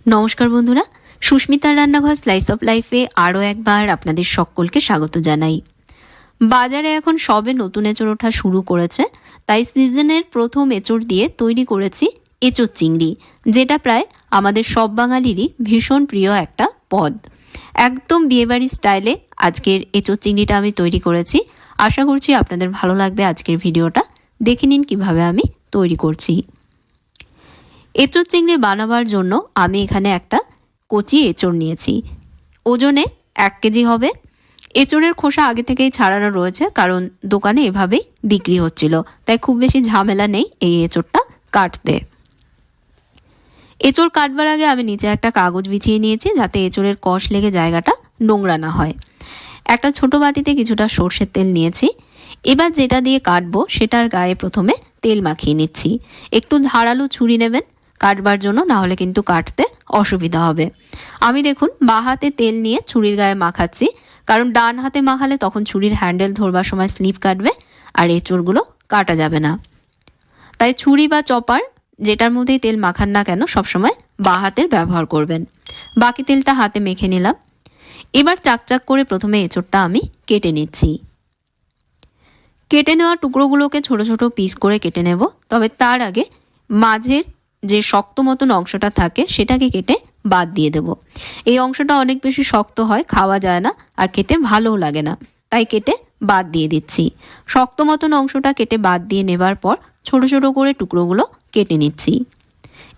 নমস্কার বন্ধুরা, সুস্মিতার রান্নাঘর স্লাইস অফ লাইফে আরও একবার আপনাদের সকলকে স্বাগত জানাই। বাজারে এখন সবে নতুন এঁচড় ওঠা শুরু করেছে, তাই সিজনের প্রথম এঁচড় দিয়ে তৈরি করেছি এঁচড় চিংড়ি, যেটা প্রায় আমাদের সব বাঙালিরই ভীষণ প্রিয় একটা পদ। একদম বিয়েবাড়ির স্টাইলে আজকের এঁচড় চিংড়িটা আমি তৈরি করেছি। আশা করছি আপনাদের ভালো লাগবে আজকের ভিডিওটা। দেখে নিন কীভাবে আমি তৈরি করছি। এঁচড় চিংড়ি বানাবার জন্য আমি এখানে একটা কচি এঁচড় নিয়েছি, ওজনে 1 কেজি হবে। এঁচড়ের খোসা আগে থেকেই ছাড়ানো রয়েছে, কারণ দোকানে এভাবেই বিক্রি হচ্ছিল, তাই খুব বেশি ঝামেলা নেই এই এঁচড়টা কাটতে। এঁচড় কাটবার আগে আমি নিচে একটা কাগজ বিছিয়ে নিয়েছি, যাতে এঁচড়ের কষ লেগে জায়গাটা নোংরা না হয়। একটা ছোট বাটিতে কিছুটা সর্ষের তেল নিয়েছি। এবার যেটা দিয়ে কাটবো সেটার গায়ে প্রথমে তেল মাখিয়ে নিচ্ছি। একটু ধারালো ছুরি নেবেন কাটবার জন্য, না হলে কিন্তু কাটতে অসুবিধা হবে। আমি দেখুন বাঁ হাতে তেল নিয়ে ছুরির গায়ে মাখাচ্ছি, কারণ ডান হাতে মাখালে তখন ছুরির হ্যান্ডেল ধরবার সময় স্লিপ কাটবে আর এঁচড়গুলো কাটা যাবে না। তাই ছুরি বা চপার যেটার মধ্যেই তেল মাখান না কেন সবসময় বাঁ হাতের ব্যবহার করবেন। বাকি তেলটা হাতে মেখে নিলাম। এবার চাকচাক করে প্রথমে এঁচড়টা আমি কেটে নিচ্ছি। কেটে নেওয়া টুকরোগুলোকে ছোট ছোট পিস করে কেটে নেব, তবে তার আগে মাঝের যে শক্ত মতন অংশটা থাকে সেটাকে কেটে বাদ দিয়ে দেব। এই অংশটা অনেক বেশি শক্ত হয়, খাওয়া যায় না আর খেতে ভালোও লাগে না, তাই কেটে বাদ দিয়ে দিচ্ছি। শক্ত মতন অংশটা কেটে বাদ দিয়ে নেবার পর ছোট ছোট করে টুকরোগুলো কেটে নিচ্ছি।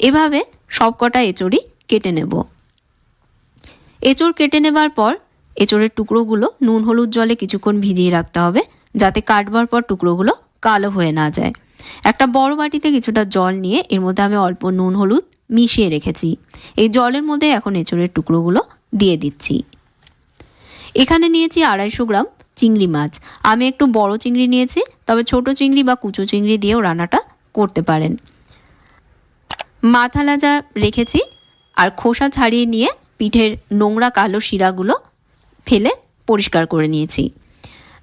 এভাবে সবকটা এঁচড়ই কেটে নেব। এঁচড় কেটে নেবার পর এঁচড়ের টুকরোগুলো নুন হলুদ জলে কিছুক্ষণ ভিজিয়ে রাখতে হবে, যাতে কাটবার পর টুকরোগুলো কালো হয়ে না যায়। একটা বড় বাটিতে কিছুটা জল নিয়ে এর মধ্যে আমি অল্প নুন হলুদ মিশিয়ে রেখেছি। এই জলের মধ্যে এখন এঁচড়ের টুকরোগুলো দিয়ে দিচ্ছি। এখানে নিয়েছি 250 গ্রাম চিংড়ি মাছ। আমি একটু বড় চিংড়ি নিয়েছি, তবে ছোট চিংড়ি বা কুচো চিংড়ি দিয়েও রান্নাটা করতে পারেন। মাথা লাজা রেখেছি আর খোসা ছাড়িয়ে নিয়ে পিঠের নোংরা কালো শিরাগুলো ফেলে পরিষ্কার করে নিয়েছি।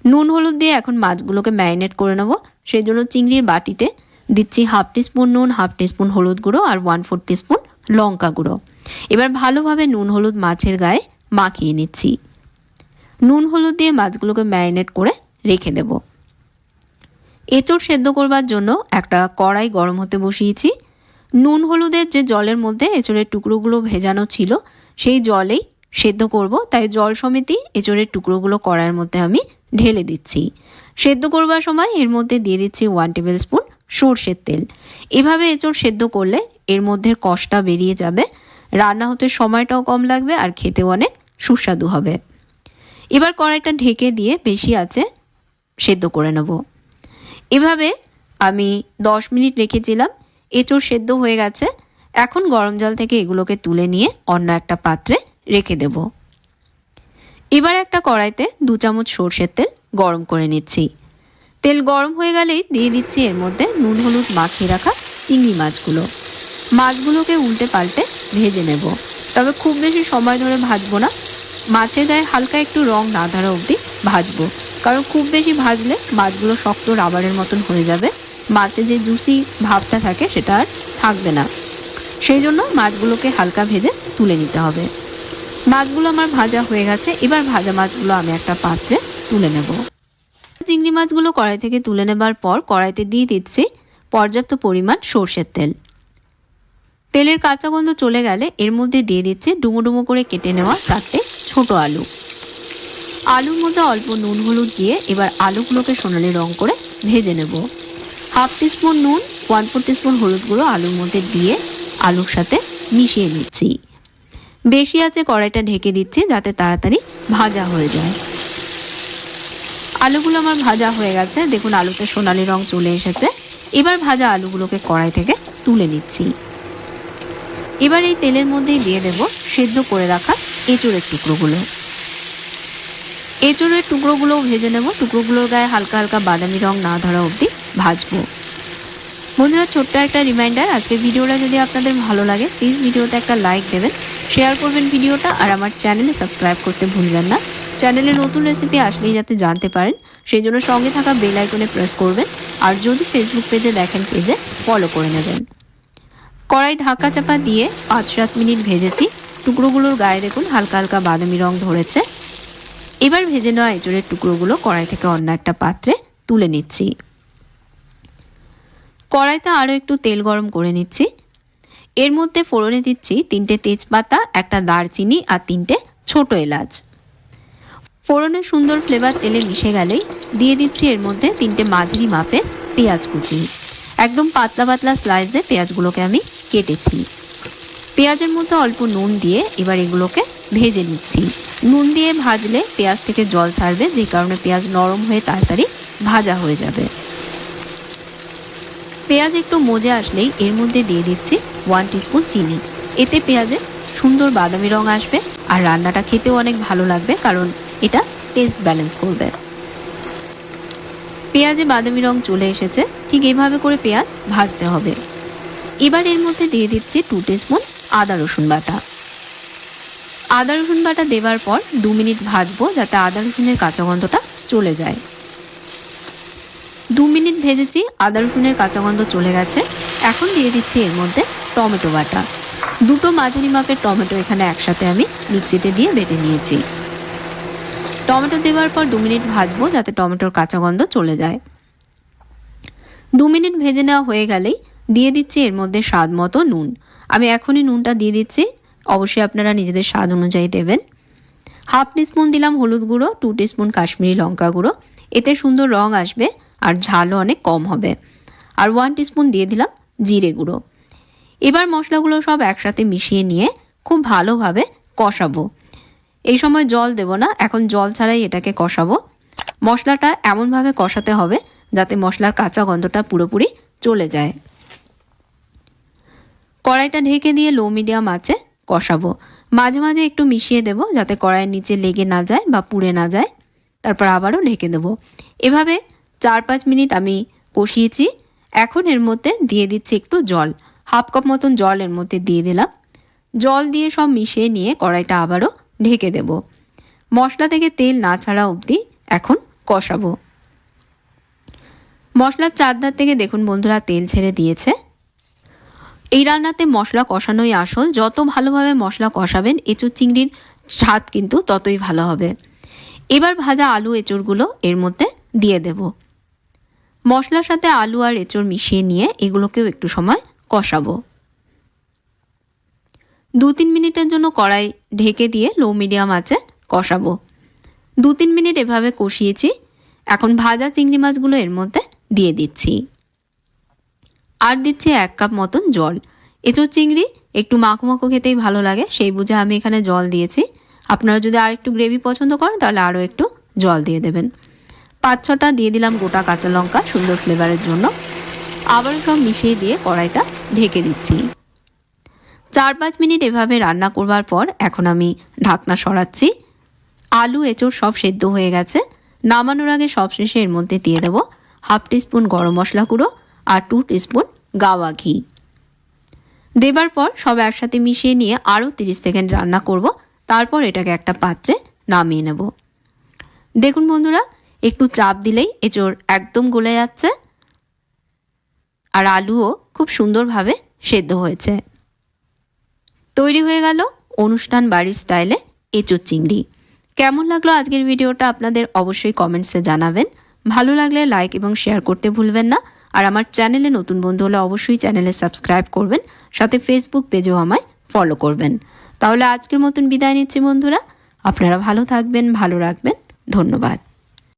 নুন হলুদ দিয়ে এখন মাছগুলোকে ম্যারিনেট করে নেব। সেই জন্য চিংড়ির বাটিতে দিচ্ছি 1/2 টিস্পুন নুন, 1/2 টিস্পুন হলুদ গুঁড়ো আর 1/4 টিস্পুন লঙ্কা গুঁড়ো। এবার ভালোভাবে নুন হলুদ মাছের গায়ে মাখিয়ে নিচ্ছি। নুন হলুদ দিয়ে মাছগুলোকে ম্যারিনেট করে রেখে দেব। এঁচড় সেদ্ধ করবার জন্য একটা কড়াই গরম হতে বসিয়েছি। নুন হলুদের যে জলের মধ্যে এঁচড়ের টুকরোগুলো ভেজানো ছিল সেই জলেই সেদ্ধ করব, তাই জল সমেতই এঁচড়ের টুকরোগুলো কড়াইয়ের মধ্যে আমি ঢেলে দিচ্ছি। সেদ্ধ করবার সময় এর মধ্যে দিয়ে দিচ্ছি 1 টেবিল স্পুন সর্ষের তেল। এভাবে এঁচড় সেদ্ধ করলে এর মধ্যে কষটা বেরিয়ে যাবে, রান্না হতে সময়টাও কম লাগবে আর খেতেও অনেক সুস্বাদু হবে। এবার কড়াইটা ঢেকে দিয়ে বেশি আঁচে সেদ্ধ করে নেব। এভাবে আমি 10 মিনিট রেখেছিলাম। এঁচড় সেদ্ধ হয়ে গেছে। এখন গরম জল থেকে এগুলোকে তুলে নিয়ে অন্য একটা পাত্রে রেখে দেব। এবার একটা কড়াইতে 2 চামচ সর্ষের তেল গরম করে নিচ্ছি। তেল গরম হয়ে গেলেই দিয়ে দিচ্ছি এর মধ্যে নুন হলুদ মাখিয়ে রাখা চিংড়ি মাছগুলো। মাছগুলোকে উল্টে পাল্টে ভেজে নেব, তবে খুব বেশি সময় ধরে ভাজবো না। মাছের গায়ে হালকা একটু রং না ধরা অবধি ভাজবো, কারণ খুব বেশি ভাজলে মাছগুলো শক্ত রাবারের মতন হয়ে যাবে। মাছে যে জুসি ভাবটা থাকে সেটা আর থাকবে না। সেই জন্য মাছগুলোকে হালকা ভেজে তুলে নিতে হবে। মাছগুলো আমার ভাজা হয়ে গেছে। এবার ভাজা মাছগুলো আমি একটা পাত্রে তুলে নেব। চিংড়ি মাছগুলো কড়াই থেকে তুলে নেবার পর কড়াইতে দিয়ে দিচ্ছি পর্যাপ্ত পরিমাণ সর্ষের তেল। তেলের কাঁচা গন্ধ চলে গেলে এর মধ্যে দিয়ে দিচ্ছি ডুমো ডুমো করে কেটে নেওয়া 4টে ছোট আলু। আলুর মধ্যে অল্প নুন হলুদ দিয়ে এবার আলুগুলোকে সোনালি রং করে ভেজে নেব। 1/2 টিস্পুন নুন, 1/4 টিস্পুন হলুদ গুঁড়ো আলুর মধ্যে দিয়ে আলুর সাথে মিশিয়ে নিচ্ছি। বেশি আছে কড়াইটা ঢেকে দিচ্ছি, যাতে তাড়াতাড়ি ভাজা হয়ে যায়। আলুগুলো আমার ভাজা হয়ে গেছে। দেখুন আলুতে সোনালি রং চলে এসেছে। এবার ভাজা আলুগুলোকে কড়াই থেকে তুলে নিচ্ছি। এবার এই তেলের মধ্যেই দিয়ে দেব সেদ্ধ করে রাখা এঁচড়ের টুকরোগুলো। এঁচড়ের টুকরোগুলোও ভেজে নেব। টুকরোগুলোর গায়ে হালকা হালকা বাদামি রং না ধরা অবধি ভাজবো। বন্ধুরা, ছোট্ট একটা রিমাইন্ডার, আজকের ভিডিওটা যদি আপনাদের ভালো লাগে প্লিজ ভিডিওতে একটা লাইক দেবেন, শেয়ার করবেন ভিডিওটা, আর আমার চ্যানেলে সাবস্ক্রাইব করতে ভুলবেন না। চ্যানেলে নতুন রেসিপি আসলেই যাতে জানতে পারেন সেই জন্য সঙ্গে থাকা বেল আইকনে প্রেস করবেন, আর যদি ফেসবুক পেজে দেখেন পেজে ফলো করে নেবেন। কড়াই ঢাকা চাপা দিয়ে 5-7 মিনিট ভেজেছি। টুকরোগুলোর গায়ে দেখুন হালকা হালকা বাদামি রং ধরেছে। এবার ভেজে নেওয়া এঁচোড়ের টুকরোগুলো কড়াই থেকে অন্য একটা পাত্রে তুলে নিচ্ছি। কড়াইতে আরও একটু তেল গরম করে নিচ্ছি। এর মধ্যে ফোড়নে দিচ্ছি 3টে তেজপাতা, একটা দারচিনি আর 3টে ছোট এলাচ। ফোড়নের সুন্দর ফ্লেভার তেলে মিশে গেলেই দিয়ে দিচ্ছি এর মধ্যে 3টে মাঝারি মাপের পেঁয়াজ কুচি। একদম পাতলা পাতলা স্লাইসে পেঁয়াজগুলোকে আমি কেটেছি। পেঁয়াজের মধ্যে অল্প নুন দিয়ে এবার এগুলোকে ভেজে নিচ্ছি। নুন দিয়ে ভাজলে পেঁয়াজ থেকে জল ছাড়বে, যে কারণে পেঁয়াজ নরম হয়ে তাড়াতাড়ি ভাজা হয়ে যাবে। পেঁয়াজ একটু মজে আসলেই এর মধ্যে দিয়ে দিচ্ছি 1 টিস্পুন চিনি। এতে পেঁয়াজের সুন্দর বাদামি রং আসবে আর রান্নাটা খেতেও অনেক ভালো লাগবে, কারণ এটা টেস্ট ব্যালেন্স করবে। পেঁয়াজে বাদামি রং চলে এসেছে, ঠিক এইভাবে করে পেঁয়াজ ভাজতে হবে। এবার এর মধ্যে দিয়ে দিচ্ছি 2 টিস্পুন আদা রসুন বাটা। আদা রসুন বাটা দেওয়ার পর 2 মিনিট ভাজবো, যাতে আদা রসুনের কাঁচা গন্ধটা চলে যায়। 2 মিনিট ভেজেছি, আদা রসুনের কাঁচা গন্ধ চলে গেছে। এখন দিয়ে দিচ্ছি এর মধ্যে টমেটো বাটা। 2টো মাঝারি মাপের টমেটো এখানে একসাথে আমি মিক্সিতে দিয়ে বেটে নিয়েছি। টমেটো দেওয়ার পর 2 মিনিট ভাজবো, যাতে টমেটোর কাঁচা গন্ধ চলে যায়। 2 মিনিট ভেজে নেওয়া হয়ে গেলেই দিয়ে দিচ্ছি এর মধ্যে স্বাদ মতো নুন। আমি এখনই নুনটা দিয়ে দিচ্ছি, অবশ্যই আপনারা নিজেদের স্বাদ অনুযায়ী দেবেন। 1/2 টিস্পুন দিলাম হলুদ গুঁড়ো, 2 টিস্পুন কাশ্মীরি লঙ্কা গুঁড়ো। এতে সুন্দর রং আসবে আর ঝালও অনেক কম হবে। আর 1 টিস্পুন দিয়ে দিলাম জিরে গুঁড়ো। এবার মশলাগুলো সব একসাথে মিশিয়ে নিয়ে খুব ভালোভাবে কষাবো। এই সময় জল দেব না, এখন জল ছাড়াই এটাকে কষাবো। মশলাটা এমনভাবে কষাতে হবে যাতে মশলার কাঁচা গন্ধটা পুরোপুরি চলে যায়। কড়াইটা ঢেকে দিয়ে লো মিডিয়াম আঁচে কষাবো। মাঝে মাঝে একটু মিশিয়ে দেব যাতে কড়াইয়ের নিচে লেগে না যায় বা পুড়ে না যায়। তারপর আবারও ঢেকে দেব। এভাবে 4-5 মিনিট আমি কষিয়েছি। এখন এর মধ্যে দিয়ে দিচ্ছি একটু জল, 1/2 কাপ মতন জল এর মধ্যে দিয়ে দিলাম। জল দিয়ে সব মিশিয়ে নিয়ে কড়াইটা আবারও ঢেকে দেব। মশলা থেকে তেল না ছাড়া অবধি এখন কষাবো। মশলার চারধার থেকে দেখুন বন্ধুরা তেল ছেড়ে দিয়েছে। এই রান্নাতে মশলা কষানোই আসল। যত ভালোভাবে মশলা কষাবেন এঁচোড় চিংড়ির স্বাদ কিন্তু ততই ভালো হবে। এবার ভাজা আলু এঁচোড়গুলো এর মধ্যে দিয়ে দেব। মশলার সাথে আলু আর এঁচোড় মিশিয়ে নিয়ে এগুলোকেও একটু সময় কষাবো। 2-3 মিনিটের জন্য কড়াই ঢেকে দিয়ে লো মিডিয়াম আঁচে কষাবো। 2-3 মিনিট এভাবে কষিয়েছি। এখন ভাজা চিংড়ি মাছগুলো এর মধ্যে দিয়ে দিচ্ছি। আর দিচ্ছি 1 কাপ মতন জল। এঁচোড় চিংড়ি একটু মাখো মাখো খেতেই ভালো লাগে, সেই বুঝে আমি এখানে জল দিয়েছি। আপনারা যদি আর একটু গ্রেভি পছন্দ করেন তাহলে আরও একটু জল দিয়ে দেবেন। 5-6টা দিয়ে দিলাম গোটা কাঁচা লঙ্কা সুন্দর ফ্লেভারের জন্য। আবারও সব মিশিয়ে দিয়ে কড়াইটা ঢেকে দিচ্ছি। 4-5 মিনিট এভাবে রান্না করবার পর এখন আমি ঢাকনা সরাচ্ছি। আলু এঁচোড় সব সেদ্ধ হয়ে গেছে। নামানোর আগে সবশেষে এর মধ্যে দিয়ে দেবো 1/2 টিস্পুন গরম মশলা গুঁড়ো আর 2 টিস্পুন গাওয়া ঘি। দেবার পর সব একসাথে মিশিয়ে নিয়ে আরও 30 সেকেন্ড রান্না করব। তারপর এটাকে একটা পাত্রে নামিয়ে নেব। দেখুন বন্ধুরা, একটু চাপ দিলেই এঁচোড় একদম গলে যাচ্ছে আর আলুও খুব সুন্দরভাবে সেদ্ধ হয়েছে। তৈরি হয়ে গেল অনুষ্ঠান বাড়ির স্টাইলে এঁচোড় চিংড়ি। কেমন লাগলো আজকের ভিডিওটা আপনাদের অবশ্যই কমেন্টসে জানাবেন। ভালো লাগলে লাইক এবং শেয়ার করতে ভুলবেন না। আর আমার চ্যানেলে নতুন বন্ধু হলে অবশ্যই চ্যানেলে সাবস্ক্রাইব করবেন, সাথে ফেসবুক পেজেও আমায় ফলো করবেন। তাহলে আজকের মতন বিদায় নিচ্ছি বন্ধুরা। আপনারা ভালো থাকবেন, ভালো রাখবেন। ধন্যবাদ।